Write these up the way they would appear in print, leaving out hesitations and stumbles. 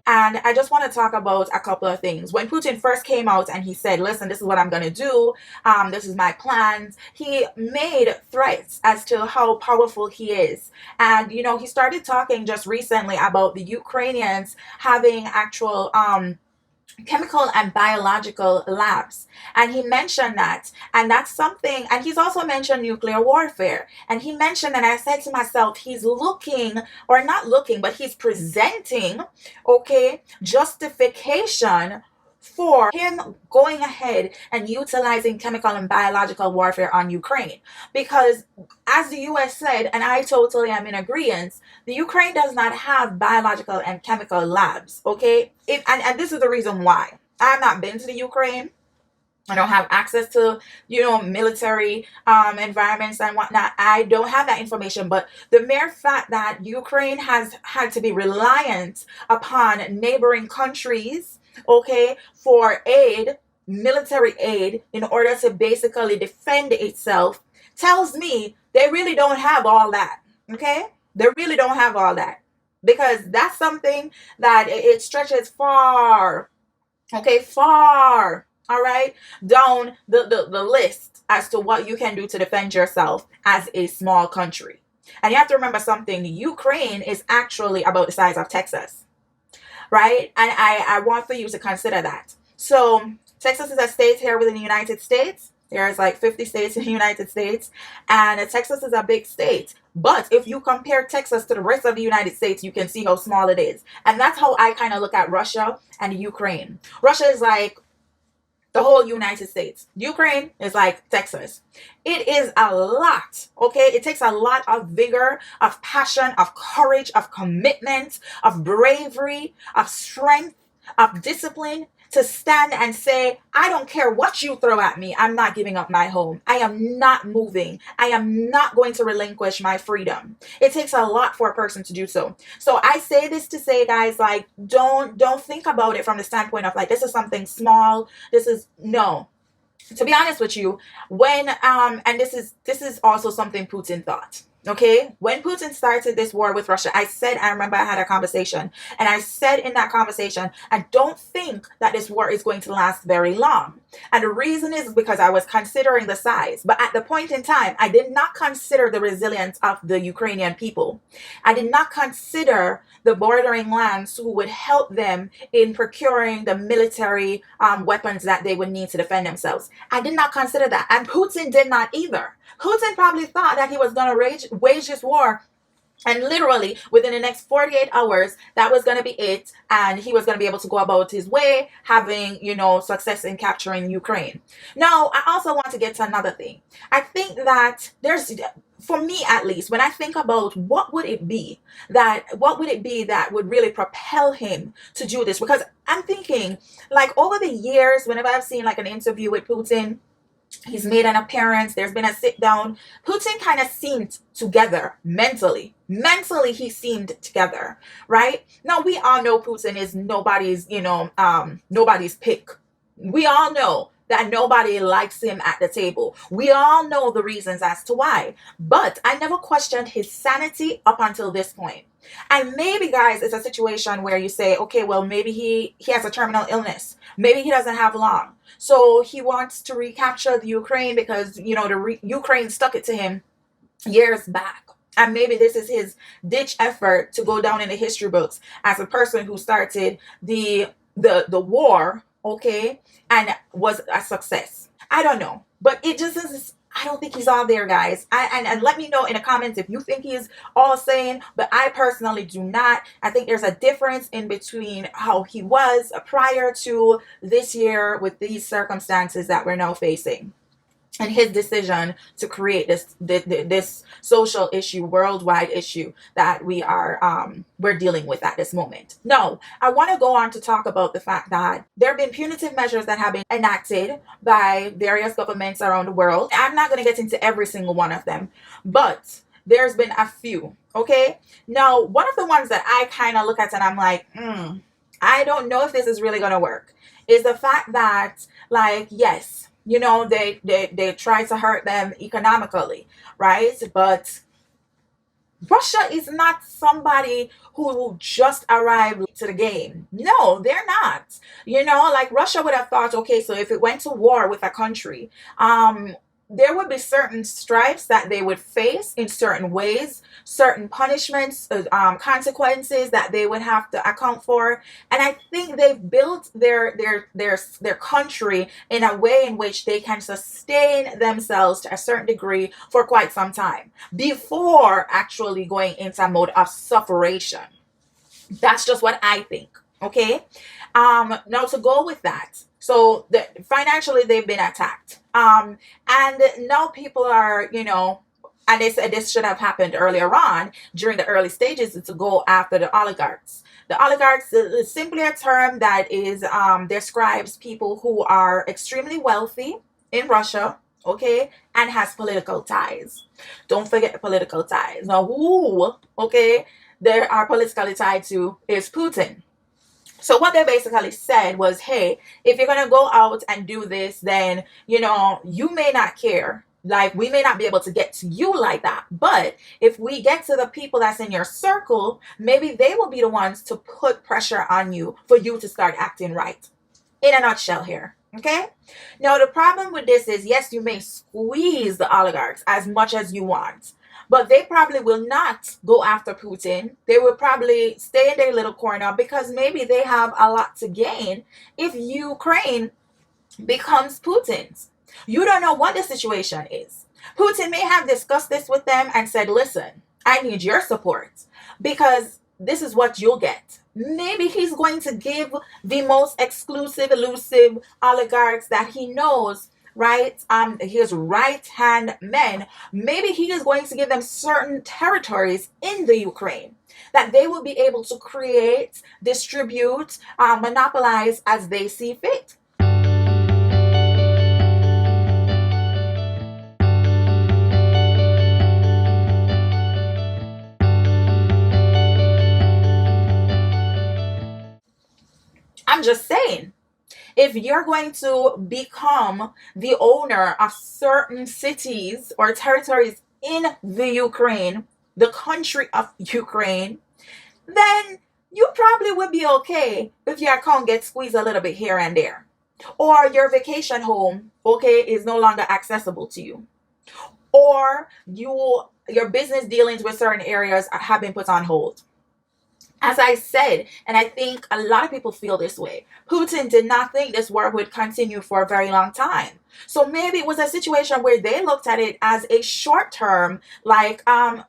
And I just want to talk about a couple of things. When Putin first came out and he said, listen, this is what I'm going to do, this is my plans, he made threats as to how powerful he is. And, you know, he started talking just recently about the Ukrainians having actual chemical and biological labs, and he mentioned that, and that's something. And he's also mentioned nuclear warfare, and he mentioned, and I said to myself, he's looking, or not looking, but he's presenting, okay, justification for him going ahead and utilizing chemical and biological warfare on Ukraine. Because as the US said, and I totally am in agreement, the Ukraine does not have biological and chemical labs, okay? And this is the reason why. I've not been to the Ukraine. I don't have access to, you know, military environments and whatnot. I don't have that information. But the mere fact that Ukraine has had to be reliant upon neighboring countries, okay, for aid, military aid, in order to basically defend itself, tells me they really don't have all that, okay? They really don't have all that, because that's something that it stretches far, okay, far, all right, down the list as to what you can do to defend yourself as a small country. And you have to remember something: Ukraine is actually about the size of Texas, right? And I want for you to consider that. So Texas is a state here within the United States. There's like 50 states in the United States, and Texas is a big state. But if you compare Texas to the rest of the United States, you can see how small it is. And that's how I kind of look at Russia and Ukraine. Russia is like the whole United States. Ukraine is like Texas. It is a lot, okay? It takes a lot of vigor, of passion, of courage, of commitment, of bravery, of strength, of discipline to stand and say, I don't care what you throw at me. I'm not giving up my home. I am not moving. I am not going to relinquish my freedom. It takes a lot for a person to do so. So I say this to say, guys, like, don't think about it from the standpoint of like, this is something small. This is no. To be honest with you, when and this is also something Putin thought. Okay, when Putin started this war with Russia, I remember I had a conversation, and I said in that conversation, I don't think that this war is going to last very long. And the reason is because I was considering the size. But at the point in time, I did not consider the resilience of the Ukrainian people. I did not consider the bordering lands who would help them in procuring the military weapons that they would need to defend themselves. I did not consider that. And Putin did not either. Putin probably thought that he was going to wage this war, and literally within the next 48 hours, that was going to be it. And he was going to be able to go about his way, having, you know, success in capturing Ukraine. Now, I also want to get to another thing. I think that for me at least, when I think about what would it be that would really propel him to do this? Because I'm thinking, like, over the years, whenever I've seen like an interview with Putin, he's made an appearance, there's been a sit down, Putin kind of seemed together mentally. Mentally, he seemed together, right? Now, we all know Putin is nobody's, nobody's pick. We all know that nobody likes him at the table. We all know the reasons as to why. But I never questioned his sanity up until this point. And maybe, guys, it's a situation where you say, okay, well, maybe he has a terminal illness. Maybe he doesn't have long. So he wants to recapture the Ukraine because, Ukraine stuck it to him years back. And maybe this is his ditch effort to go down in the history books as a person who started the war, okay, and was a success. I don't know. But it just is, I don't think he's all there, guys. And let me know in the comments if you think he's all sane, but I personally do not. I think there's a difference in between how he was prior to this year with these circumstances that we're now facing. and his decision to create this social issue, worldwide issue that we're dealing with at this moment. No, I want to go on to talk about the fact that there have been punitive measures that have been enacted by various governments around the world. I'm not going to get into every single one of them, but there's been a few. Okay, now one of the ones that I kind of look at and I'm like, I don't know if this is really going to work, is the fact that, like, yes, they try to hurt them economically, right? But Russia is not somebody who just arrived to the game. No, they're not. Like Russia would have thought, okay, so if it went to war with a country, there would be certain stripes that they would face in certain ways, certain punishments, consequences that they would have to account for. And I think they've built their country in a way in which they can sustain themselves to a certain degree for quite some time before actually going into a mode of sufferation. That's just what I think. Okay. Now to go with that. So financially they've been attacked. And now people are, and they said this should have happened earlier on during the early stages, to go after the oligarchs. The oligarchs is simply a term that is describes people who are extremely wealthy in Russia, okay, and has political ties. Don't forget the political ties. Now, who, okay, they are politically tied to is Putin. So what they basically said was, hey, if you're going to go out and do this, then, you may not care. Like, we may not be able to get to you like that. But if we get to the people that's in your circle, maybe they will be the ones to put pressure on you for you to start acting right. In a nutshell here. Okay? Now, the problem with this is, yes, you may squeeze the oligarchs as much as you want, but they probably will not go after Putin. They will probably stay in their little corner because maybe they have a lot to gain if Ukraine becomes Putin's. You don't know what the situation is. Putin may have discussed this with them and said, listen, I need your support because this is what you'll get. Maybe he's going to give the most exclusive, elusive oligarchs that he knows, right? His right-hand men, maybe he is going to give them certain territories in the Ukraine that they will be able to create, distribute, monopolize as they see fit. I'm just saying. If you're going to become the owner of certain cities or territories in the Ukraine, the country of Ukraine, then you probably would be okay if your account gets squeezed a little bit here and there. Or your vacation home, okay, is no longer accessible to you. Or your business dealings with certain areas have been put on hold. As I said, and I think a lot of people feel this way, Putin did not think this war would continue for a very long time. So maybe it was a situation where they looked at it as a short-term,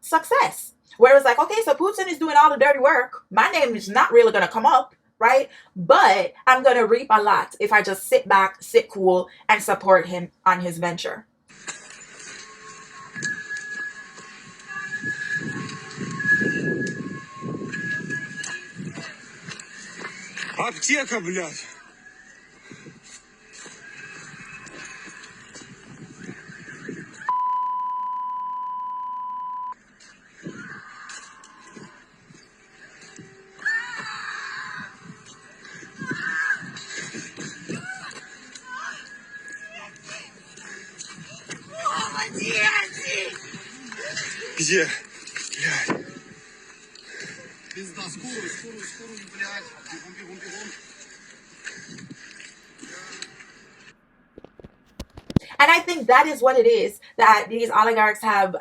success. Where it was like, okay, so Putin is doing all the dirty work. My name is not really going to come up, right? But I'm going to reap a lot if I just sit back, sit cool, and support him on his venture. Аптека, блядь. Где? Блядь. Пизда, скорую, блядь. Бегом. And I think that is what it is that these oligarchs have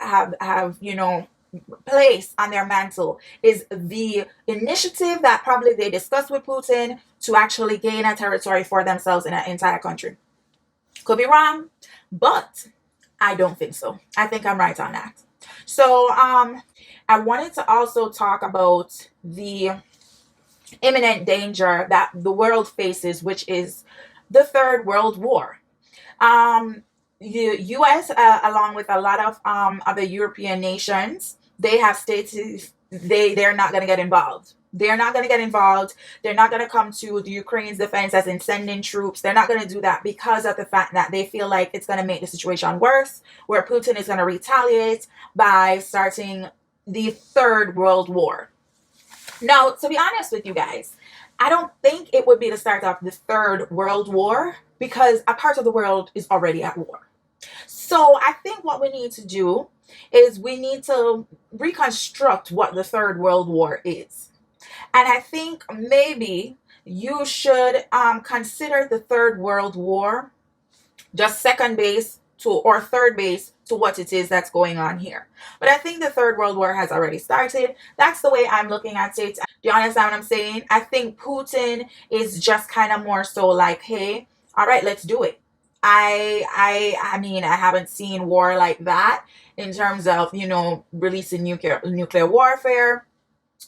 placed on their mantle, is the initiative that probably they discussed with Putin to actually gain a territory for themselves in an entire country. Could be wrong, but I don't think so. I think I'm right on that. So I wanted to also talk about the imminent danger that the world faces, which is the Third World War. US, along with a lot of other European nations, they have stated they're not going to get involved. They're not going to get involved. They're not going to come to the Ukraine's defense as in sending troops. They're not going to do that because of the fact that they feel like it's going to make the situation worse, where Putin is going to retaliate by starting the Third World War. Now, to be honest with you guys, I don't think it would be the start of the Third World War because a part of the world is already at war. So I think what we need to do is we need to reconstruct what the Third World War is. And I think maybe you should consider the Third World War just second base to or third base to what it is that's going on here. But I think the Third World War has already started. That's the way I'm looking at it. Do you understand what I'm saying? I think Putin is just kind of more so like, hey, all right, let's do it. I mean, I haven't seen war like that in terms of, releasing nuclear warfare,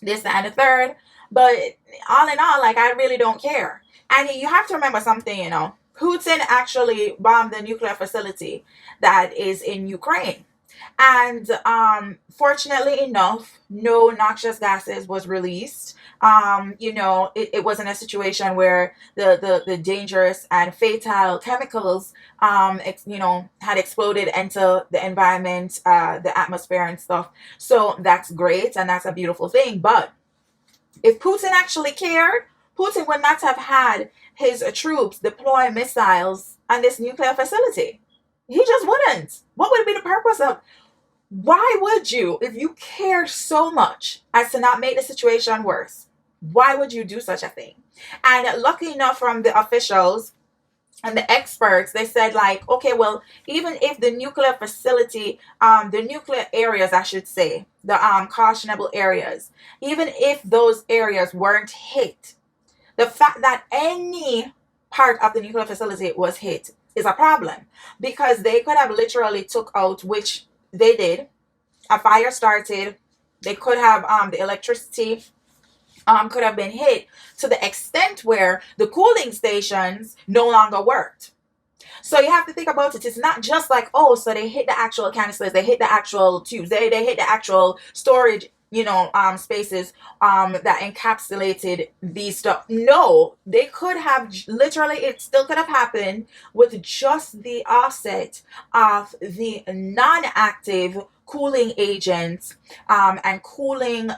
this, that, and the third. But all in all, like, I really don't care. And you have to remember something, Putin actually bombed the nuclear facility that is in Ukraine. And fortunately enough, no noxious gases was released. It wasn't a situation where the dangerous and fatal chemicals, had exploded into the environment, the atmosphere and stuff. So that's great and that's a beautiful thing. But if Putin actually cared, Putin would not have had his troops deploy missiles on this nuclear facility. He just wouldn't. What would be the purpose of? Why would you, if you care so much as to not make the situation worse, why would you do such a thing? And lucky enough from the officials and the experts, they said like, okay, well, even if the nuclear facility, the nuclear areas, I should say, the cautionable areas, even if those areas weren't hit, the fact that any part of the nuclear facility was hit is a problem because they could have literally took out, which they did, a fire started, they could have the electricity could have been hit to the extent where the cooling stations no longer worked. So you have to think about it. It's not just like, oh, so they hit the actual canisters, they hit the actual tubes, they hit the actual storage, spaces that encapsulated these stuff. No, they could have literally, it still could have happened with just the offset of the non-active cooling agents and cooling,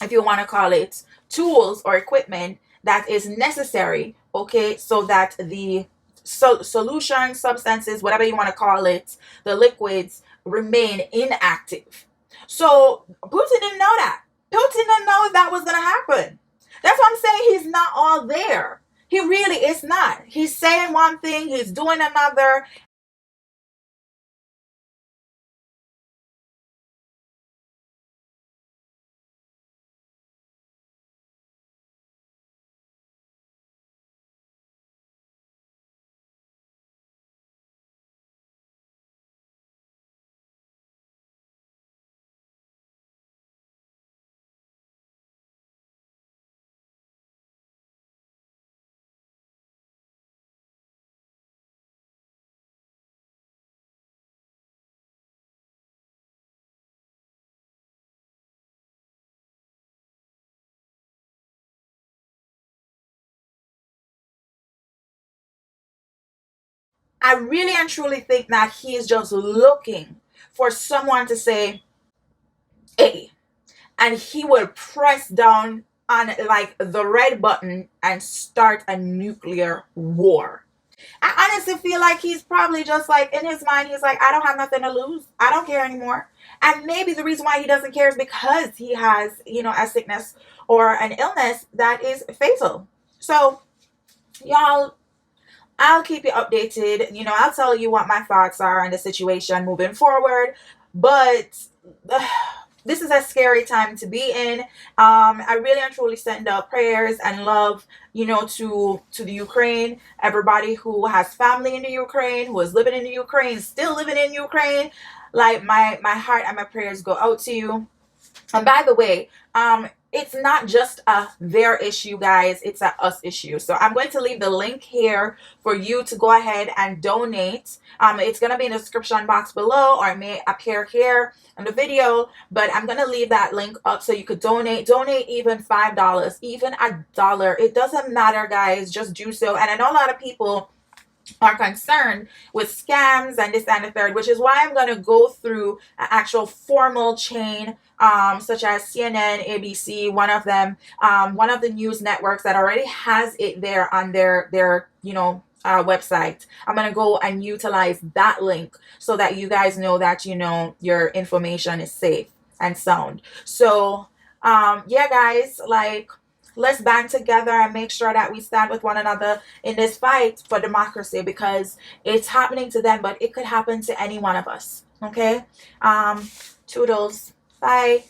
if you want to call it, tools or equipment that is necessary, okay, so that the solution, substances, whatever you want to call it, the liquids remain inactive. So Putin didn't know that. Putin didn't know that was going to happen. That's what I'm saying. He's not all there. He really is not. He's saying one thing, he's doing another. I really and truly think that he is just looking for someone to say, hey, and he will press down on like the red button and start a nuclear war. I honestly feel like he's probably just like in his mind, he's like, I don't have nothing to lose. I don't care anymore. And maybe the reason why he doesn't care is because he has, a sickness or an illness that is fatal. So, y'all, I'll keep you updated. I'll tell you what my thoughts are on the situation moving forward. But this is a scary time to be in. I really and truly send out prayers and love, to the Ukraine. Everybody who has family in the Ukraine, who is living in the Ukraine, still living in Ukraine. Like my heart and my prayers go out to you. And by the way, it's not just a their issue, guys, it's a us issue. So I'm going to leave the link here for you to go ahead and donate. It's going to be in the description box below, or it may appear here in the video, but I'm going to leave that link up so you could donate even $5, even $1. It doesn't matter, guys, just do so. And I know a lot of people are concerned with scams and this and the third, which is why I'm going to go through an actual formal chain, such as CNN, ABC, one of them, one of the news networks that already has it there on their website. I'm going to go and utilize that link so that you guys know that, your information is safe and sound. So, yeah, guys, like, let's band together and make sure that we stand with one another in this fight for democracy, because it's happening to them, but it could happen to any one of us. Okay? Toodles. Bye.